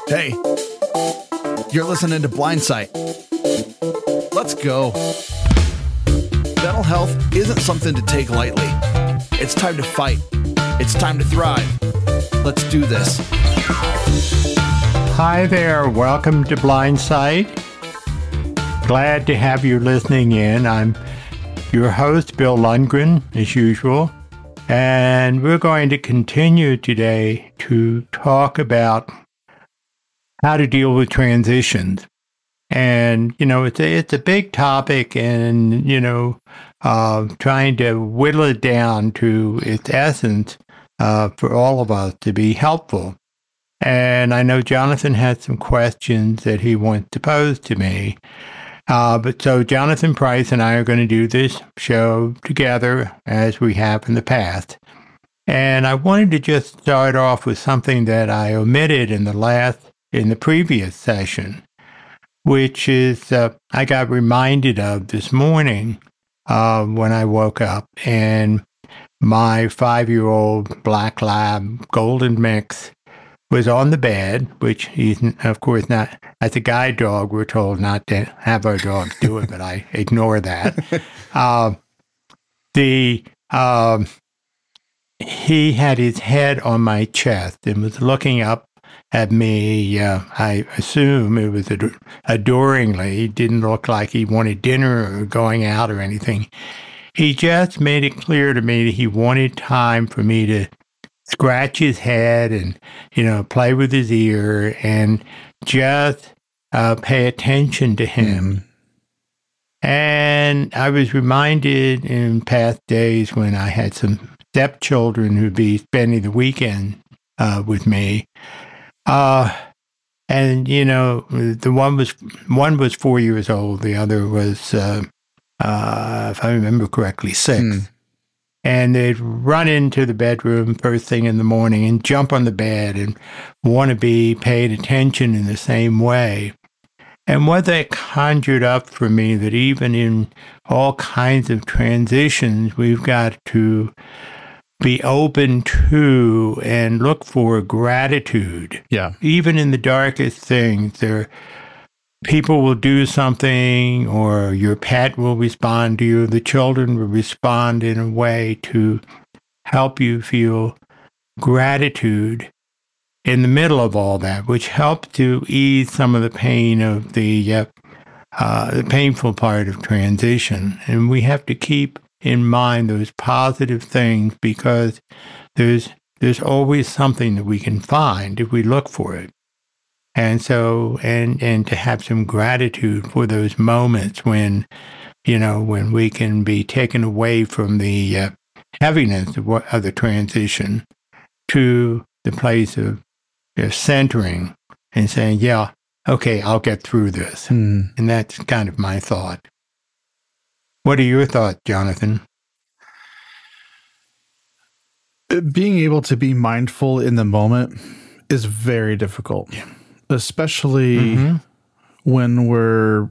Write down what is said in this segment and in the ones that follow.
Hey, you're listening to Blindsight. Let's go. Mental health isn't something to take lightly. It's time to fight. It's time to thrive. Let's do this. Hi there. Welcome to Blindsight. Glad to have you listening in. I'm your host, Bill Lundgren, as usual. And we're going to continue today to talk about how to deal with transitions. And, it's a big topic and, trying to whittle it down to its essence for all of us to be helpful. And I know Jonathan had some questions that he wants to pose to me. So Jonathan Price and I are going to do this show together as we have in the past. And I wanted to just start off with something that I omitted in the previous session, which is I got reminded of this morning when I woke up, and my 5-year-old black lab golden mix was on the bed, which he's, of course, not. As a guide dog, we're told not to have our dogs do it, but I ignore that. He had his head on my chest and was looking up at me. I assume it was adoringly. He didn't look like he wanted dinner or going out or anything. He just made it clear to me that he wanted time for me to scratch his head and, play with his ear and just pay attention to him. And I was reminded in past days when I had some stepchildren who'd be spending the weekend with me. And, one was 4 years old. The other was, if I remember correctly, 6. And they'd run into the bedroom first thing in the morning and jump on the bed and want to be paid attention in the same way. And what that conjured up for me, that even in all kinds of transitions, we've got to be open to and look for gratitude. Yeah. Even in the darkest things, people will do something, or your pet will respond to you. The children will respond in a way to help you feel gratitude in the middle of all that, which helps to ease some of the pain of the painful part of transition. And we have to keep in mind those positive things, because there's always something that we can find if we look for it. And so, and to have some gratitude for those moments when, when we can be taken away from the heaviness of the transition to the place of centering and saying, yeah, okay, I'll get through this. And that's kind of my thought. What are your thoughts, Jonathan? Being able to be mindful in the moment is very difficult. Yeah. Especially when we're,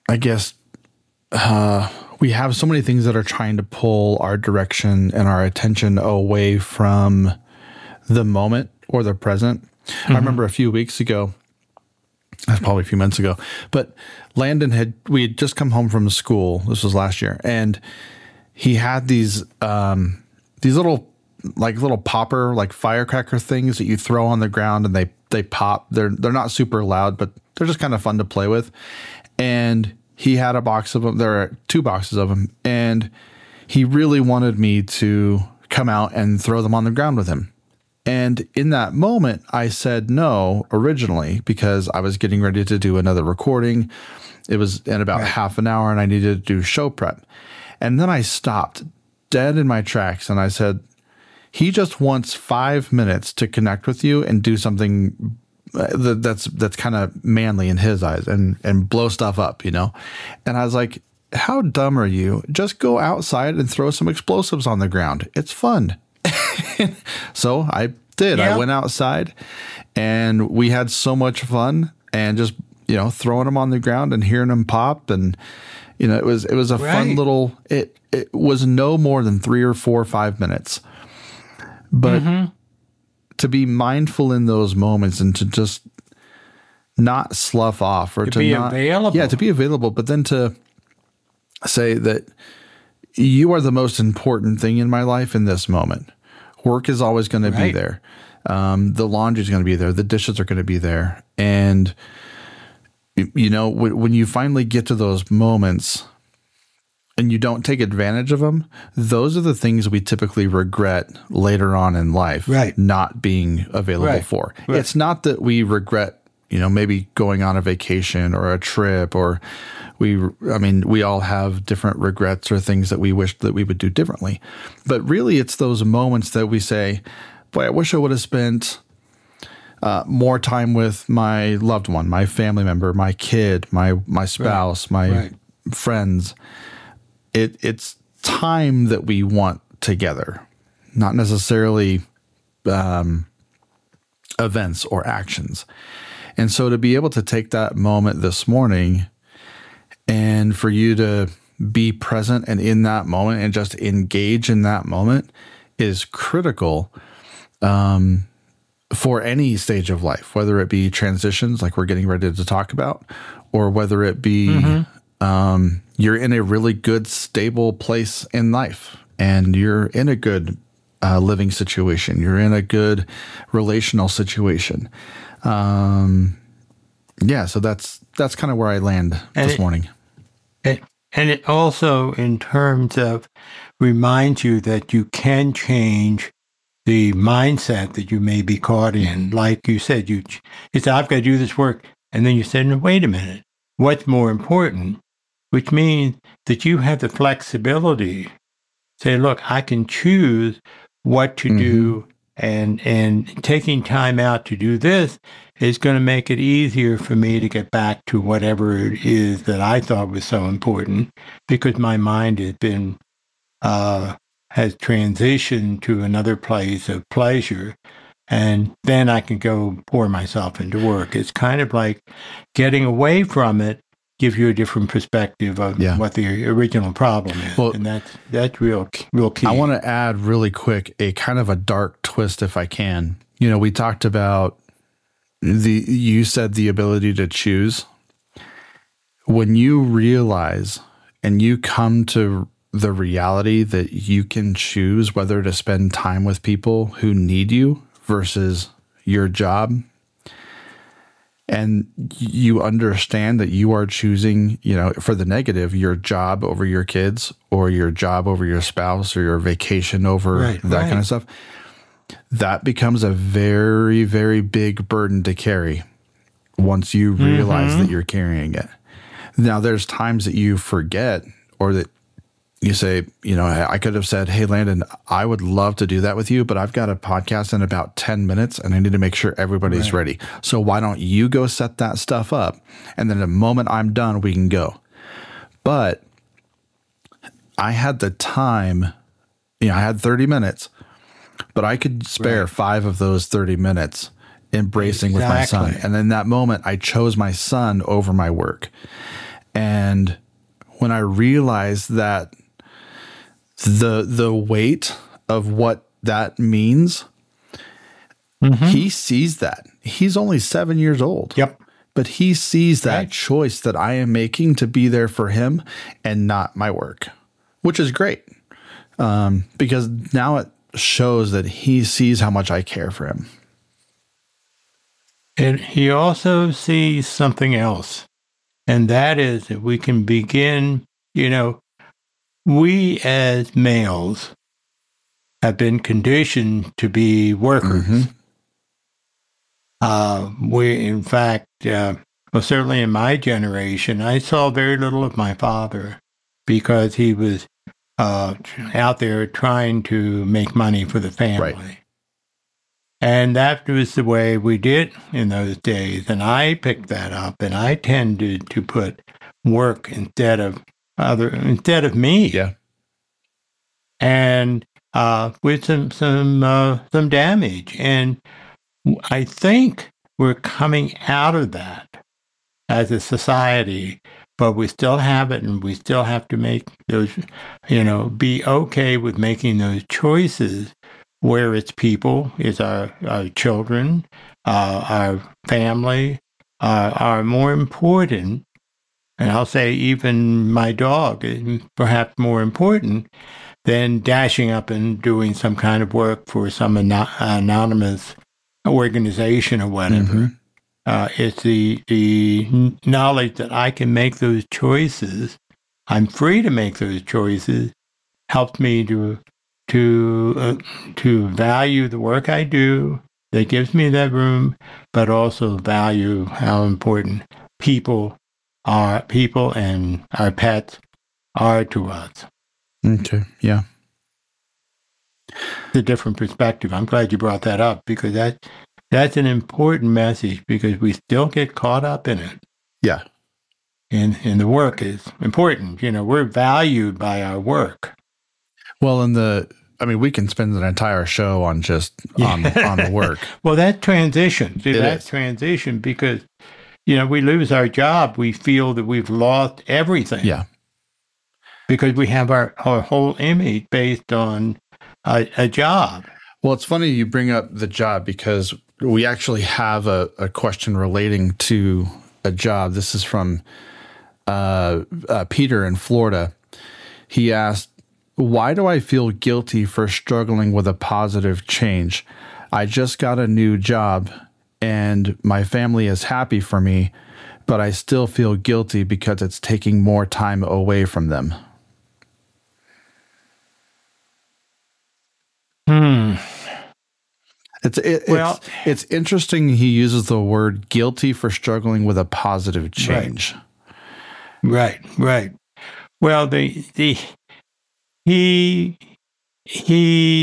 I guess, we have so many things that are trying to pull our direction and our attention away from the moment or the present. I remember a few weeks ago, that's probably a few months ago, but Landon we had just come home from school. This was last year. And he had these little popper, like firecracker things that you throw on the ground and they pop. They're not super loud, but they're just kind of fun to play with. And he had a box of them. There are 2 boxes of them. And he really wanted me to come out and throw them on the ground with him. And in that moment, I said no originally, because I was getting ready to do another recording. It was in about half an hour and I needed to do show prep. And then I stopped dead in my tracks and I said, he just wants 5 minutes to connect with you and do something that's kind of manly in his eyes and blow stuff up, And I was like, how dumb are you? Just go outside and throw some explosives on the ground. It's fun. So I did. Yeah. I went outside and we had so much fun and just, throwing them on the ground and hearing them pop. And, it was a fun little, it was no more than 3 or 4 or 5 minutes. But to be mindful in those moments and to just not slough off or to be not, available. Yeah, to be available, but then to say that you are the most important thing in my life in this moment. Work is always going to be there. The laundry is going to be there. The dishes are going to be there. And, you know, when you finally get to those moments and you don't take advantage of them, those are the things we typically regret later on in life, not being available for. It's not that we regret, you know, maybe going on a vacation or a trip, or we all have different regrets or things that we wish that we would do differently. But really, it's those moments that we say, boy, I wish I would have spent more time with my loved one, my family member, my kid, my spouse, my friends. It's time that we want together, not necessarily events or actions. And so to be able to take that moment this morning and for you to be present and in that moment and just engage in that moment is critical for any stage of life, whether it be transitions like we're getting ready to talk about, or whether it be you're in a really good, stable place in life and you're in a good living situation. You're in a good relational situation. So that's kind of where I land this morning. And it also, in terms of, reminds you that you can change the mindset that you may be caught in. Like you said, you said, I've got to do this work. And then you said, no, wait a minute, what's more important? Which means that you have the flexibility. Say, look, I can choose what to do, and taking time out to do this is going to make it easier for me to get back to whatever it is that I thought was so important, because my mind has been has transitioned to another place of pleasure, and then I can go pour myself into work. It's kind of like getting away from it gives you a different perspective of what the original problem is. Well, and that's real key. I want to add really quick a kind of a dark twist, if I can. You know, we talked about you said the ability to choose. When you realize and you come to the reality that you can choose whether to spend time with people who need you versus your job, and you understand that you are choosing, you know, for the negative, your job over your kids, or your job over your spouse, or your vacation over kind of stuff, that becomes a very, very big burden to carry once you realize that you're carrying it. Now, there's times that you forget, or that you say, you know, I could have said, hey, Landon, I would love to do that with you, but I've got a podcast in about 10 minutes and I need to make sure everybody's ready. So why don't you go set that stuff up? And then the moment I'm done, we can go. But I had the time, you know, I had 30 minutes, but I could spare 5 of those 30 minutes embracing with my son. And in that moment, I chose my son over my work. And when I realized that the weight of what that means, he sees that. He's only 7 years old. Yep. But he sees that choice that I am making to be there for him and not my work, which is great. Because now it shows that he sees how much I care for him. And he also sees something else. And that is that we can begin, you know, we as males have been conditioned to be workers. In fact, certainly in my generation, I saw very little of my father because he was out there trying to make money for the family. Right. And that was the way we did in those days. And I picked that up, and I tended to put work instead of me. Yeah. And with some damage. And I think we're coming out of that as a society, but we still have it, and we still have to make those, you know, be okay with making those choices where its people, is our children, our family, are more important. And I'll say even my dog is perhaps more important than dashing up and doing some kind of work for some anonymous organization or whatever. It's the knowledge that I can make those choices. I'm free to make those choices. Helps me to value the work I do. That gives me that room, but also value how important people and our pets are to us. Okay, yeah. It's a different perspective. I'm glad you brought that up, because that's an important message, because we still get caught up in it. Yeah. And the work is important. We're valued by our work. Well, we can spend an entire show on just on the work. Well, that transition, transition, because we lose our job, we feel that we've lost everything. Yeah. Because we have our whole image based on a job. Well, it's funny you bring up the job, because we actually have a question relating to a job. This is from Peter in Florida. He asked, "Why do I feel guilty for struggling with a positive change? I just got a new job and my family is happy for me, but I still feel guilty because it's taking more time away from them." It's interesting he uses the word guilty for struggling with a positive change. Right. Well, he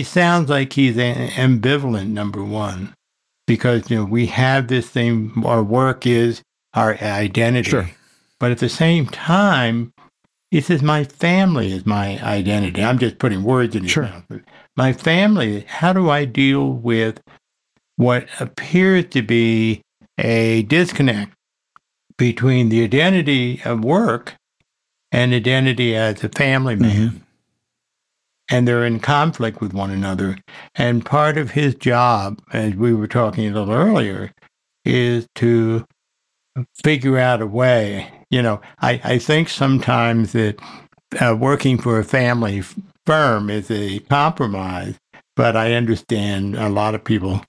sounds like he's ambivalent, number one, because we have this thing, our work is our identity. Sure. But at the same time, he says, my family is my identity. I'm just putting words in his mouth. My family, how do I deal with what appears to be a disconnect between the identity of work and identity as a family man? And they're in conflict with one another. And part of his job, as we were talking a little earlier, is to figure out a way. I think sometimes that working for a family firm is a compromise, but I understand a lot of people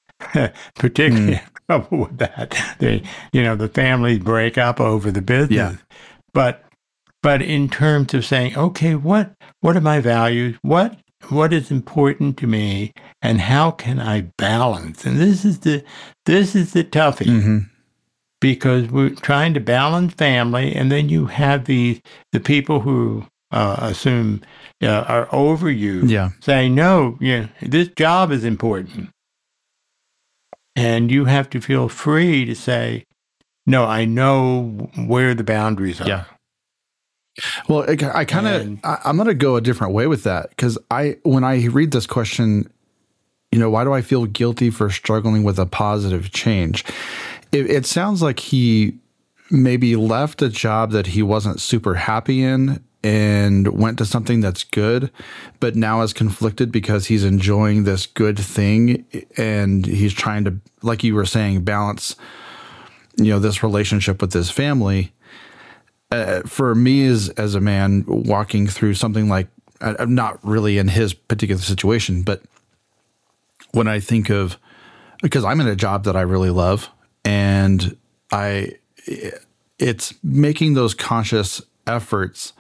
particularly have trouble with that. The families break up over the business. Yeah. But in terms of saying, okay, what are my values? What is important to me, and how can I balance? And this is the toughie. Because we're trying to balance family, and then you have the people who assume are over you, saying, no, this job is important. And you have to feel free to say, no, I know where the boundaries are. Yeah. Well, I'm going to go a different way with that, because when I read this question, why do I feel guilty for struggling with a positive change? It sounds like he maybe left a job that he wasn't super happy in and went to something that's good, but now is conflicted because he's enjoying this good thing and he's trying to, like you were saying, balance, this relationship with his family. For me as a man walking through something like, I'm not really in his particular situation, but when I think of, because I'm in a job that I really love, and it's making those conscious efforts.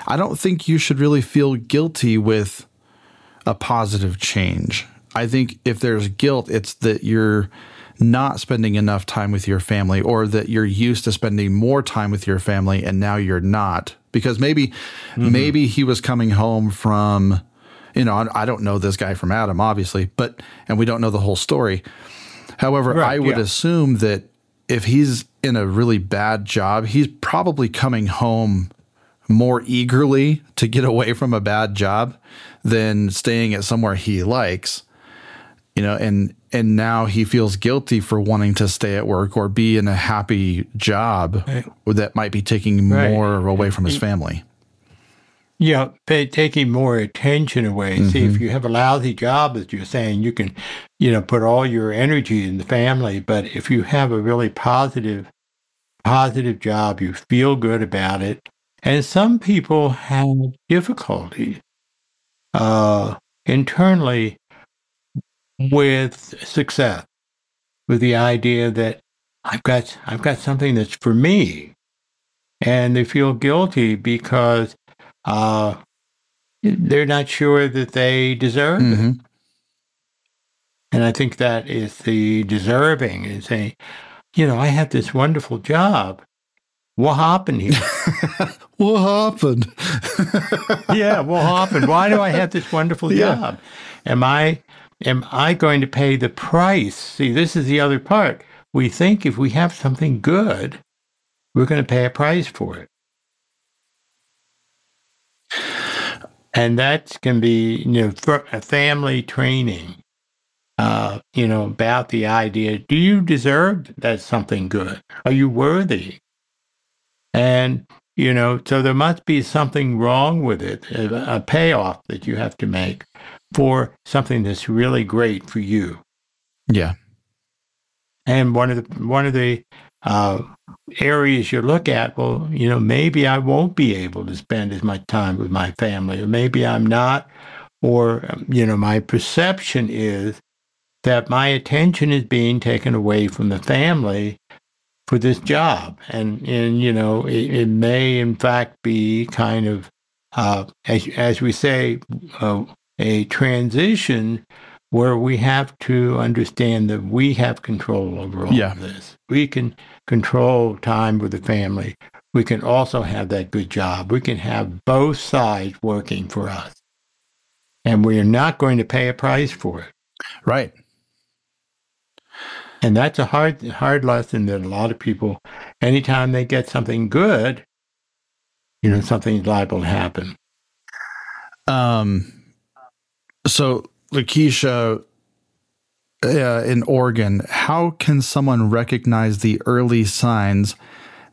I don't think you should really feel guilty with a positive change. I think if there's guilt, it's that you're not spending enough time with your family, or that you're used to spending more time with your family and now you're not. Because maybe he was coming home from, I don't know this guy from Adam, obviously, and we don't know the whole story. However, I would assume that if he's in a really bad job, he's probably coming home more eagerly to get away from a bad job than staying at somewhere he likes, and now he feels guilty for wanting to stay at work or be in a happy job that might be taking more away from his family. taking more attention away. Mm-hmm. See, if you have a lousy job, as you're saying, you can, put all your energy in the family. But if you have a really positive job, you feel good about it. And some people have difficulty internally with success, with the idea that I've got something that's for me, and they feel guilty because they're not sure that they deserve it. And I think that is the deserving, is saying, I have this wonderful job. What happened here? What happened? Yeah, what happened? Why do I have this wonderful job? Am I going to pay the price? See, this is the other part. We think if we have something good, we're going to pay a price for it. And that can be, a family training, about the idea, do you deserve that something good? Are you worthy? And, so there must be something wrong with it, a payoff that you have to make for something that's really great for you. Yeah. And one of the areas you look at, well, maybe I won't be able to spend as much time with my family, or maybe I'm not, or, my perception is that my attention is being taken away from the family for this job. And it may in fact be kind of, as we say, a transition where we have to understand that we have control over all of this. We can control time with the family. We can also have that good job. We can have both sides working for us. And we are not going to pay a price for it. Right. And that's a hard lesson that a lot of people, anytime they get something good, something's liable to happen. So, Lakeisha, in Oregon, how can someone recognize the early signs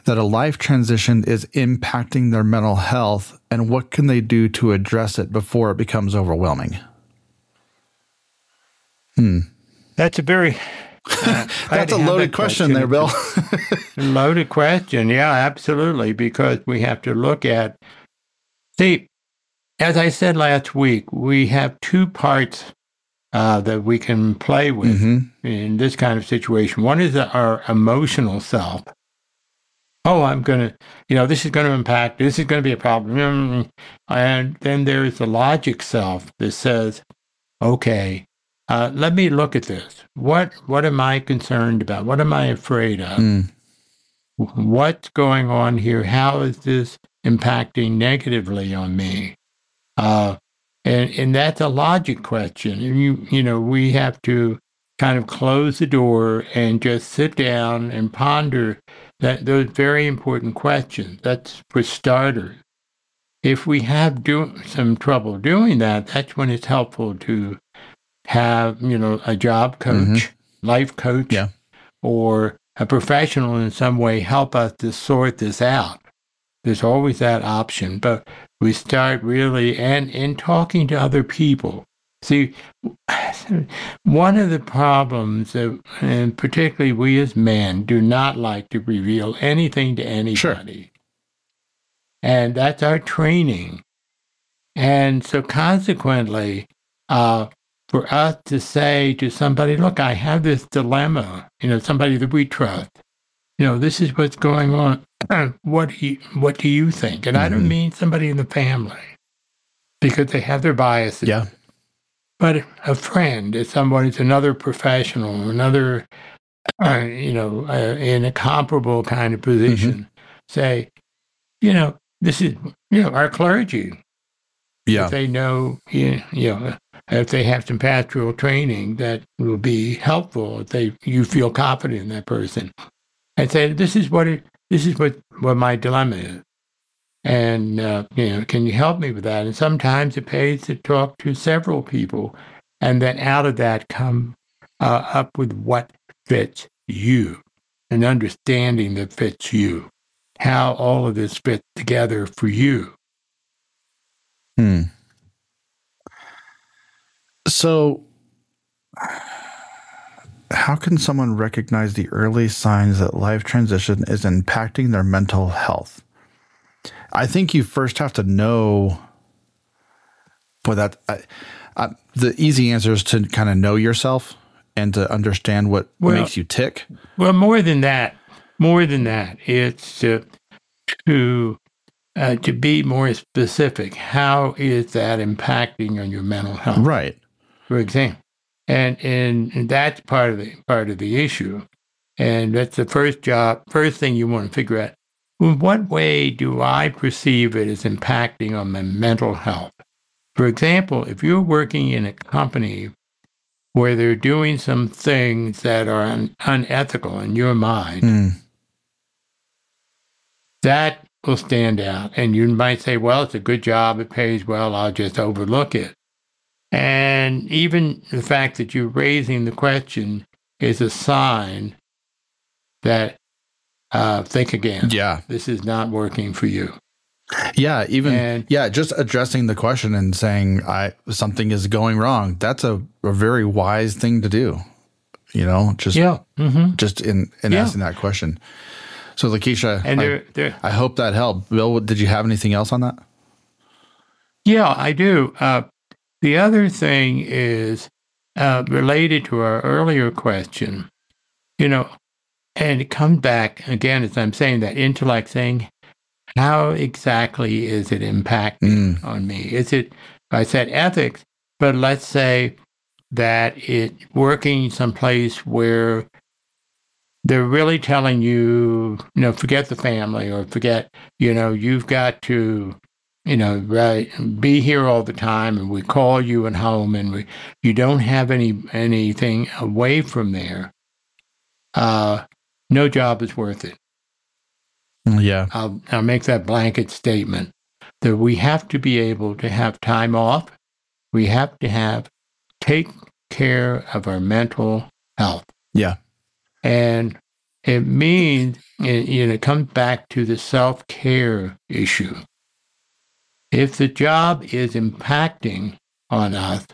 that a life transition is impacting their mental health, and what can they do to address it before it becomes overwhelming? That's a very... That's a loaded question there, Bill. Loaded question. Yeah, absolutely. Because we have to look at, see, as I said last week, we have two parts that we can play with in this kind of situation. One is our emotional self. Oh, I'm going to, this is going to impact, this is going to be a problem. And then there's the logic self that says, okay, let me look at this. What am I concerned about? What am I afraid of? What's going on here? How is this impacting negatively on me? And that's a logic question. And we have to kind of close the door and just sit down and ponder those very important questions. That's for starters. If we have some trouble doing that, that's when it's helpful to have, a job coach, life coach, or a professional in some way help us to sort this out. There's always that option. But we start really, and in talking to other people. See, one of the problems, and particularly we as men, do not like to reveal anything to anybody. Sure. And that's our training. And so consequently, for us to say to somebody, look, I have this dilemma, somebody that we trust, this is what's going on. What do you think? And I don't mean somebody in the family, because they have their biases. Yeah. But a friend, if someone is another professional, another, in a comparable kind of position, say, this is, our clergy. Yeah. If they know, if they have some pastoral training, that will be helpful. If you feel confident in that person, and say, this is what my dilemma is, and can you help me with that? And sometimes it pays to talk to several people, and then out of that come up with what fits you, an understanding that fits you, how all of this fits together for you. So, how can someone recognize the early signs that life transition is impacting their mental health? I think you first have to know. Boy, the easy answer is to kind of know yourself and to understand what makes you tick. Well, more than that, it's to be more specific. How is that impacting on your mental health? Right. For example, and that's part of the issue, and that's the first thing you want to figure out. In what way do I perceive it as impacting on my mental health? For example, if you're working in a company where they're doing some things that are unethical in your mind, that will stand out. And you might say, well, it's a good job, it pays well, I'll just overlook it. And even the fact that you're raising the question is a sign that think again. Yeah. This is not working for you. Yeah, just addressing the question and saying something is going wrong. That's a very wise thing to do. Just in asking that question. So, Lakeisha, and I hope that helped. Bill, did you have anything else on that? Yeah, I do. The other thing is related to our earlier question, and it comes back again, as I'm saying, that intellect saying, how exactly is it impacting on me? Is it, I said ethics, but let's say that it's working someplace where they're really telling you, forget the family or forget, you've got to, be here all the time, and we call you at home, and you don't have anything away from there. No job is worth it. Yeah. I'll make that blanket statement that we have to be able to have time off. We have to take care of our mental health. Yeah. And it means, it comes back to the self-care issue. If the job is impacting on us,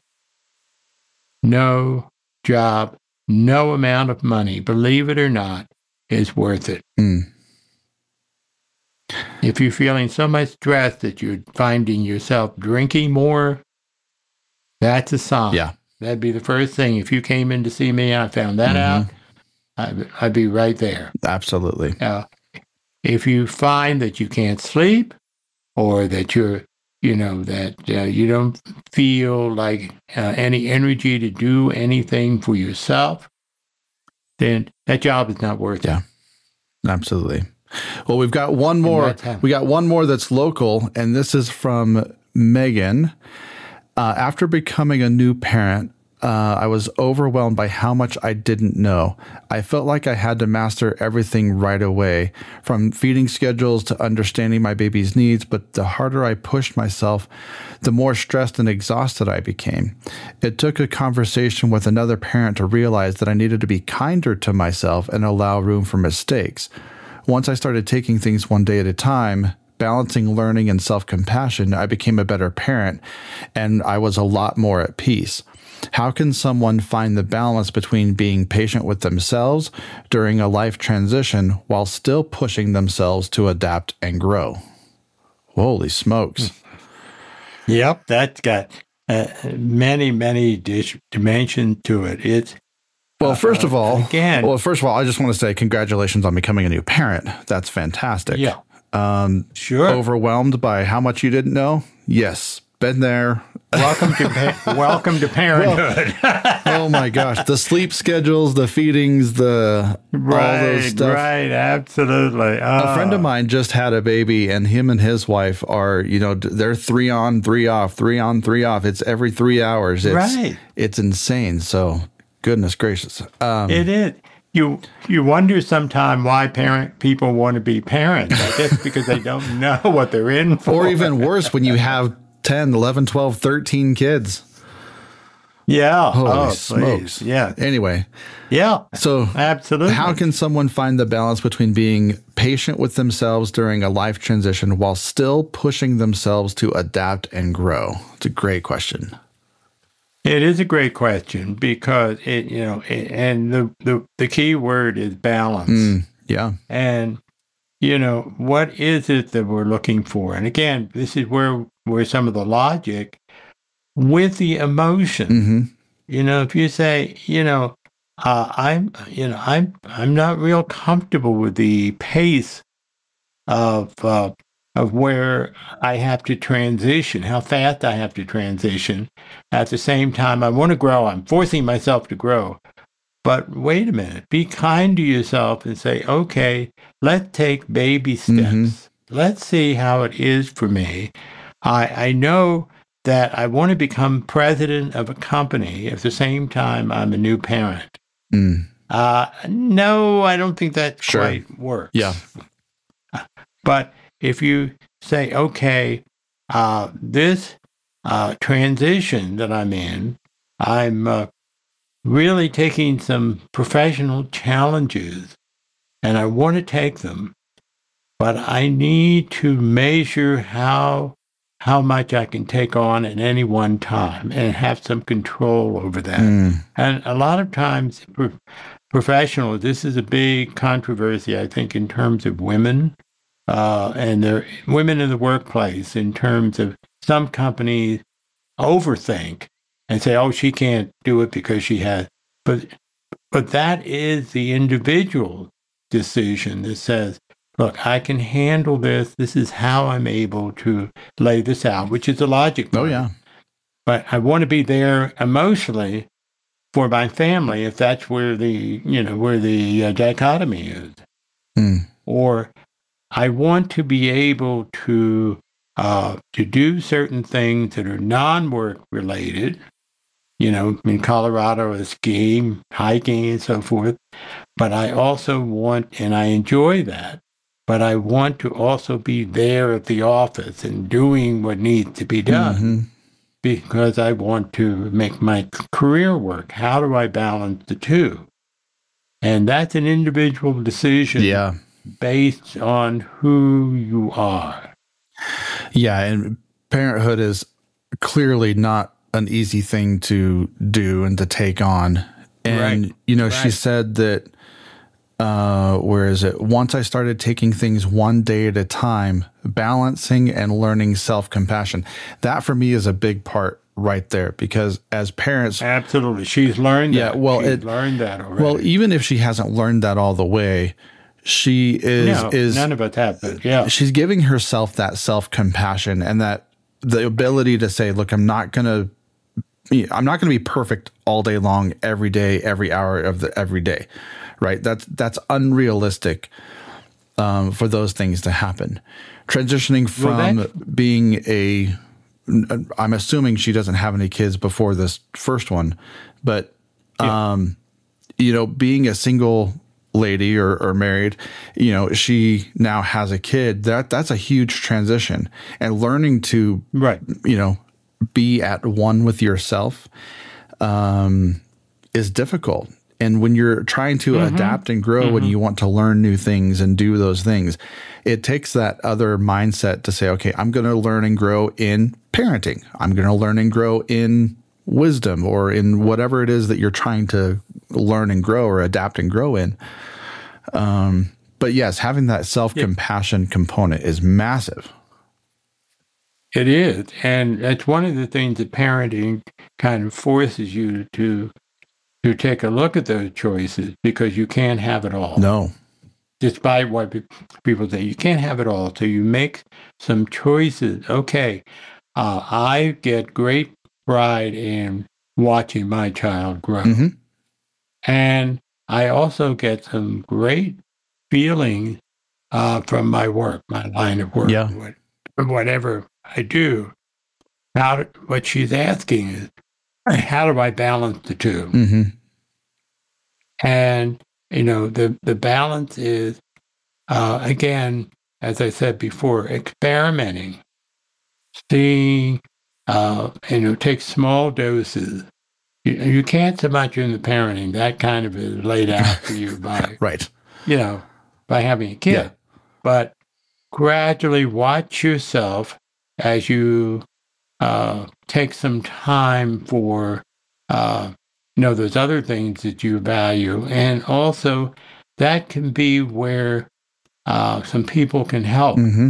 no job, no amount of money, believe it or not, is worth it. If you're feeling so much stress that you're finding yourself drinking more, that's a sign. Yeah. That'd be the first thing. If you came in to see me and I found that out, I'd be right there. Absolutely. If you find that you can't sleep, or that you're, you don't feel like any energy to do anything for yourself, then that job is not worth it. Yeah, absolutely. Well, we've got one more. We got one more that's local, and this is from Megan. After becoming a new parent, I was overwhelmed by how much I didn't know. I felt like I had to master everything right away, from feeding schedules to understanding my baby's needs, but the harder I pushed myself, the more stressed and exhausted I became. It took a conversation with another parent to realize that I needed to be kinder to myself and allow room for mistakes. Once I started taking things one day at a time, balancing learning and self-compassion, I became a better parent, and I was a lot more at peace. How can someone find the balance between being patient with themselves during a life transition while still pushing themselves to adapt and grow? Holy smokes. Yep, that's got many dimensions to it. Well, first of all, I just want to say congratulations on becoming a new parent. That's fantastic. Yeah. Sure. Overwhelmed by how much you didn't know? Yes. Been there. Welcome to parenthood. Oh my gosh. The sleep schedules, the feedings, all those stuff. Right. Absolutely. A friend of mine just had a baby, and him and his wife are, they're 3 on, 3 off, 3 on, 3 off. It's every 3 hours. It's insane. So goodness gracious. It is. You wonder sometimes why people want to be parents. I guess because they don't know what they're in for. Or even worse, when you have 10, 11, 12, 13 kids. Yeah. Holy smokes. Please. Yeah. Anyway. Yeah. So absolutely. How can someone find the balance between being patient with themselves during a life transition while still pushing themselves to adapt and grow? It's a great question. It is a great question because the key word is balance. Yeah. And, what is it that we're looking for? And again, this is where some of the logic with the emotion. Mm-hmm. If you say, I'm not real comfortable with the pace of where I have to transition, how fast I have to transition. At the same time, I want to grow. I'm forcing myself to grow. But wait a minute, be kind to yourself and say, okay, let's take baby steps. Mm-hmm. Let's see how it is for me. I know that I want to become president of a company. At the same time, I'm a new parent. No, I don't think that quite works. Yeah. But if you say, okay, this transition that I'm in, I'm really taking some professional challenges, and I want to take them, but I need to measure how much I can take on at any one time and have some control over that. And a lot of times, professionals, this is a big controversy, I think, in terms of women. And they're women in the workplace, in terms of some companies overthink and say, oh, she can't do it because she has. But that is the individual decision that says, look, I can handle this. This is how I'm able to lay this out, which is a logic part. Oh, yeah. But I want to be there emotionally for my family if that's where the dichotomy is. Or I want to be able to do certain things that are non-work related. In Colorado, skiing, hiking, and so forth. But I also want, and I enjoy that, but I want to also be there at the office and doing what needs to be done because I want to make my career work. How do I balance the two? And that's an individual decision. Yeah. Based on who you are. Yeah, and parenthood is clearly not an easy thing to do and to take on. And, she said that, where is it? Once I started taking things one day at a time, balancing and learning self-compassion. That for me is a big part right there, because as parents... Absolutely. She's learned that. Yeah, well, she's learned that already. Well, even if she hasn't learned that all the way, she is none of it happened. Yeah. She's giving herself that self-compassion and that the ability to say, look, I'm not going to be perfect all day long, every day, every hour of every day. Right. That's unrealistic for those things to happen. Transitioning from being I'm assuming she doesn't have any kids before this first one, but, being a single lady or married, she now has a kid. That's a huge transition, and learning to be at one with yourself is difficult. And when you're trying to adapt and grow, when you want to learn new things and do those things, it takes that other mindset to say, okay, I'm going to learn and grow in parenting. I'm going to learn and grow in wisdom or in whatever it is that you're trying to learn and grow or adapt and grow in. But yes, having that self-compassion component is massive. It is. And that's one of the things that parenting kind of forces you to take a look at those choices, because you can't have it all. No. Despite what people say, you can't have it all. So you make some choices. Okay, I get great pride in watching my child grow. And I also get some great feelings from my work, my line of work, whatever I do. What she's asking is, how do I balance the two? And, the balance is, again, as I said before, experimenting, seeing, take small doses You can't so much in the parenting. That kind of is laid out for you by, right. By having a kid. Yeah. But gradually watch yourself as you take some time for, those other things that you value. And also, that can be where some people can help. Mm-hmm.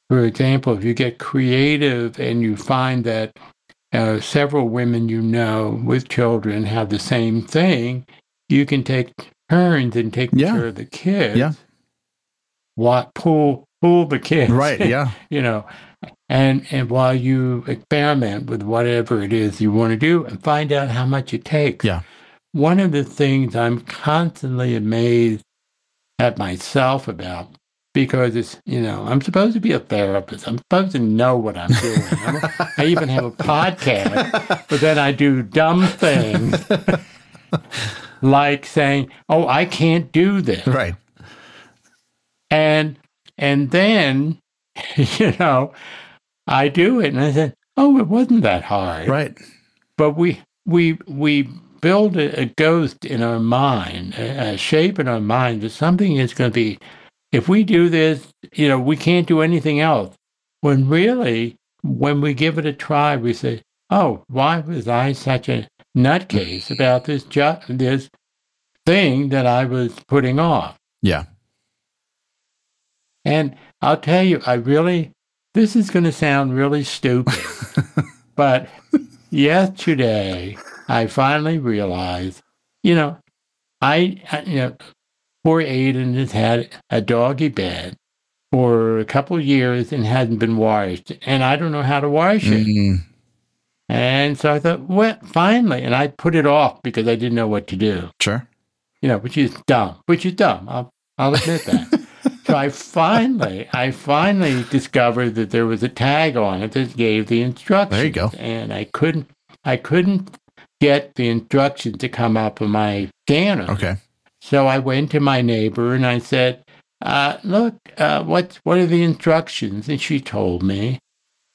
For example, if you get creative and you find that several women with children have the same thing, you can take turns and take care of the kids. Yeah. Pull the kids. Right, yeah. And while you experiment with whatever it is you want to do and find out how much it takes. Yeah. One of the things I'm constantly amazed at myself about, because it's, I'm supposed to be a therapist. I'm supposed to know what I'm doing. I even have a podcast, but then I do dumb things like saying, oh, I can't do this. Right. And then, I do it, and I said, oh, it wasn't that hard. Right. But we build a ghost in our mind, a shape in our mind that something is going to be, if we do this, we can't do anything else. When really, when we give it a try, we say, oh, why was I such a nutcase about this thing that I was putting off? Yeah. And I'll tell you, this is going to sound really stupid, but yesterday I finally realized, poor Aiden has had a doggy bed for a couple of years and hasn't been washed, and I don't know how to wash it. Mm-hmm. And so I thought, well, finally, and I put it off because I didn't know what to do. Sure. Which is dumb. I'll admit that. So I finally discovered that there was a tag on it that gave the instructions. There you go. And I couldn't get the instructions to come up on my scanner. Okay. So I went to my neighbor and I said, look, what are the instructions? And she told me.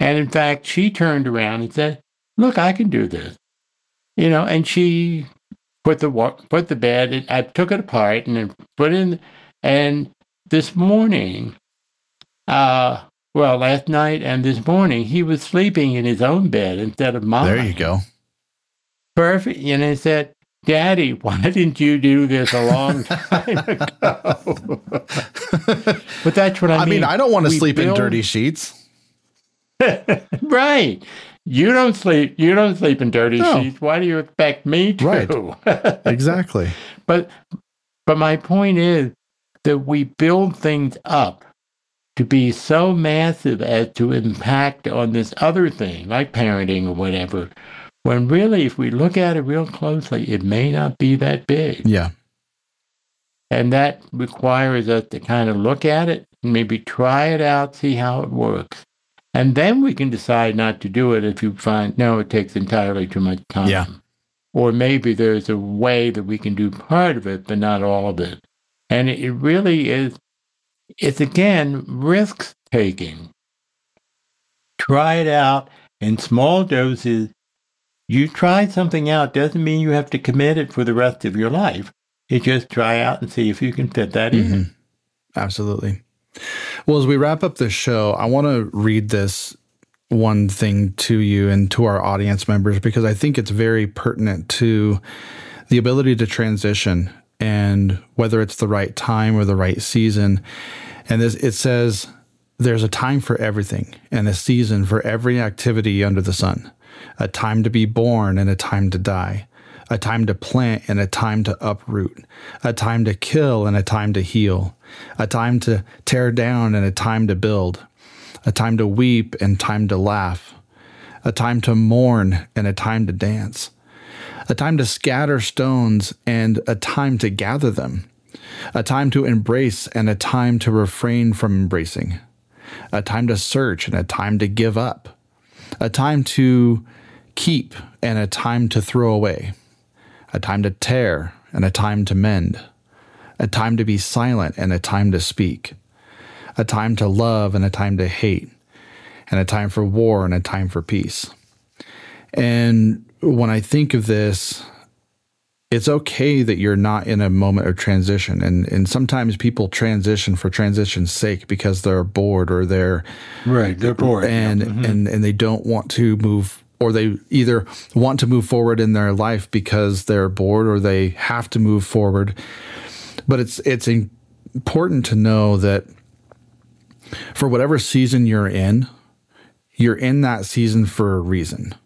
And in fact, she turned around and said, look, I can do this. And she put the bed, and I took it apart and then put it in, and this morning, last night and this morning, he was sleeping in his own bed instead of mine. There you go. Perfect. And I said, Daddy, why didn't you do this a long time ago? But that's what I mean. I mean, I don't want to sleep in dirty sheets. Right. You don't sleep in dirty sheets. Why do you expect me to? Right. Exactly. But my point is that we build things up to be so massive as to impact on this other thing, like parenting or whatever, when really, if we look at it real closely, it may not be that big. Yeah. And that requires us to kind of look at it, maybe try it out, see how it works. And then we can decide not to do it if you find, no, it takes entirely too much time. Yeah. Or maybe there's a way that we can do part of it, but not all of it. And it really is, it's again, risk taking. Try it out in small doses. You try something out doesn't mean you have to commit it for the rest of your life. You just try out and see if you can fit that in. Absolutely. Well, as we wrap up this show, I want to read this one thing to you and to our audience members, because I think it's very pertinent to the ability to transition and whether it's the right time or the right season. And it says, there's a time for everything and a season for every activity under the sun, a time to be born and a time to die, a time to plant and a time to uproot, a time to kill and a time to heal, a time to tear down and a time to build, a time to weep and time to laugh, a time to mourn and a time to dance, a time to scatter stones and a time to gather them, a time to embrace and a time to refrain from embracing, a time to search and a time to give up, a time to keep and a time to throw away, a time to tear and a time to mend, a time to be silent and a time to speak, a time to love and a time to hate, and a time for war and a time for peace. And when I think of this, it's okay that you're not in a moment of transition. And sometimes people transition for transition's sake because they're bored or they're bored. And they don't want to move, or they either want to move forward in their life because they're bored or they have to move forward. But it's important to know that for whatever season you're in that season for a reason.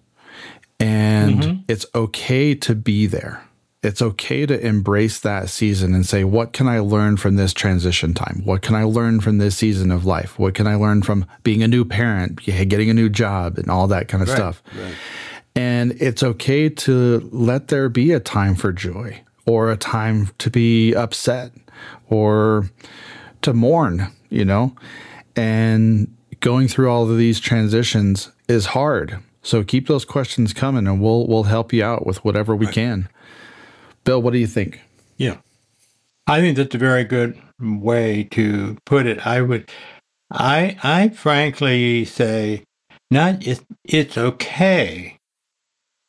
And it's okay to be there. It's okay to embrace that season and say, what can I learn from this transition time? What can I learn from this season of life? What can I learn from being a new parent, getting a new job, and all that kind of stuff? Right. And it's okay to let there be a time for joy, or a time to be upset, or to mourn, and going through all of these transitions is hard. So keep those questions coming, and we'll help you out with whatever we can. Bill, what do you think? Yeah, I think that's a very good way to put it. I frankly say, it's okay.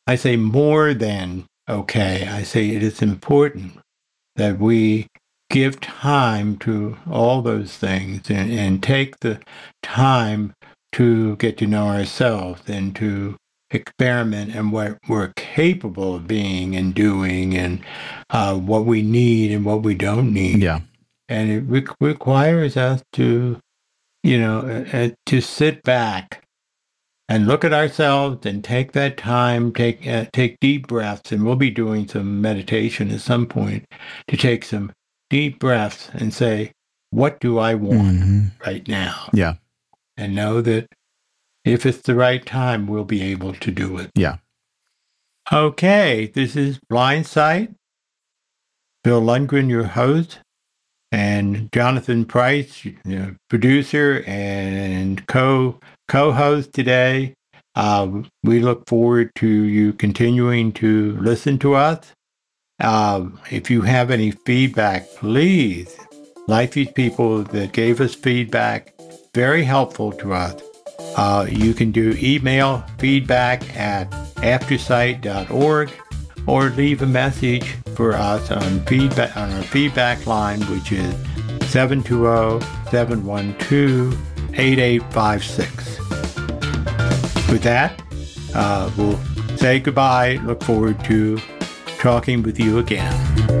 I say more than okay. I say it is important that we give time to all those things and take the time to get to know ourselves and to experiment in what we're capable of being and doing, and what we need and what we don't need. Yeah. And it requires us to, to sit back and look at ourselves and take that time, take deep breaths. And we'll be doing some meditation at some point to take some deep breaths and say, what do I want right now? Yeah. And know that if it's the right time, we'll be able to do it. Yeah. Okay, this is Blind Sight. Bill Lundgren, your host, and Jonathan Price, producer and co-host today. We look forward to you continuing to listen to us. If you have any feedback, please, like these people that gave us feedback, very helpful to us. You can do email feedback at aftersight.org, or leave a message for us on our feedback line, which is 720-712-8856. With that, we'll say goodbye. Look forward to talking with you again.